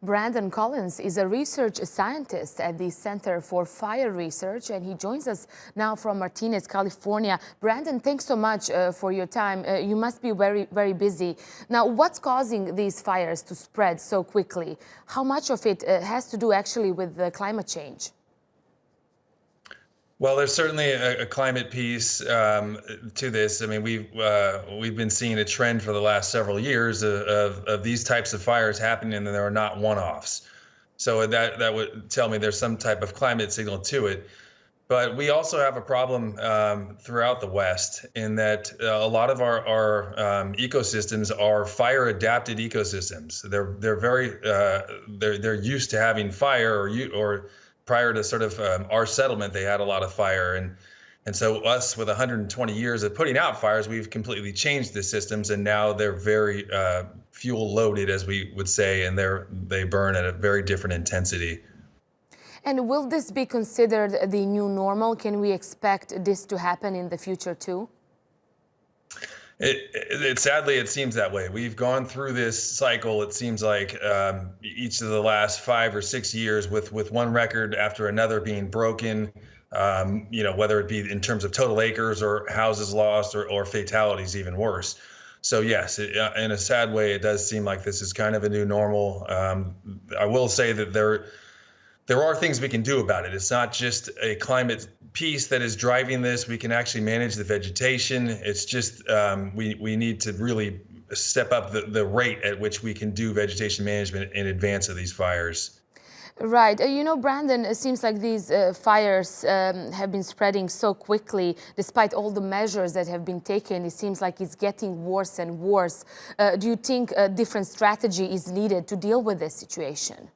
Brandon Collins is a research scientist at the Center for Fire Research, and he joins us now from Martinez, California. Brandon, thanks so much for your time. You must be very, very busy. Now, what's causing these fires to spread so quickly? How much of it has to do actually with the climate change? Well, there's certainly a climate piece to this. I mean, we've been seeing a trend for the last several years of these types of fires happening, and there are not one-offs. So that would tell me there's some type of climate signal to it. But we also have a problem throughout the West in that a lot of our ecosystems are fire-adapted ecosystems. They're used to having fire, or prior to sort of our settlement, they had a lot of fire, and so us with 120 years of putting out fires, we've completely changed the systems, and now they're very fuel loaded, as we would say, and they burn at a very different intensity. And will this be considered the new normal? Can we expect this to happen in the future too? Sadly, it seems that way. We've gone through this cycle, it seems like, each of the last 5 or 6 years with one record after another being broken, whether it be in terms of total acres or houses lost or fatalities even worse. So yes, in a sad way, it does seem like this is kind of a new normal. I will say that there are things we can do about it. It's not just a climate piece that is driving this. We can actually manage the vegetation. It's just we need to really step up the rate at which we can do vegetation management in advance of these fires. Right. Brandon, it seems like these fires have been spreading so quickly. Despite all the measures that have been taken, it seems like it's getting worse and worse. Do you think a different strategy is needed to deal with this situation?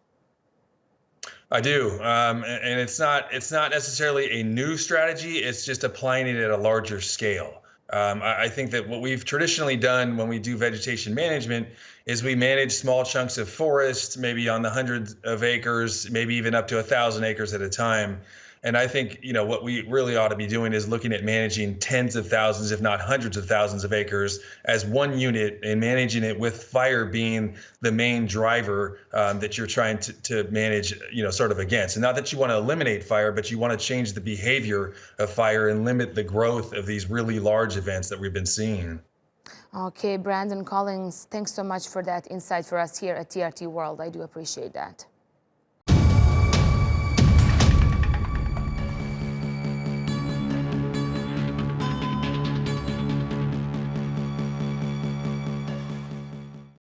I do, and it's not necessarily a new strategy. It's just applying it at a larger scale. I think that what we've traditionally done when we do vegetation management is we manage small chunks of forest, maybe on the hundreds of acres, maybe even up to 1,000 acres at a time. And I think, what we really ought to be doing is looking at managing tens of thousands, if not hundreds of thousands of acres as one unit, and managing it with fire being the main driver that you're trying to manage, sort of against. And not that you want to eliminate fire, but you want to change the behavior of fire and limit the growth of these really large events that we've been seeing. Okay, Brandon Collins, thanks so much for that insight for us here at TRT World. I do appreciate that.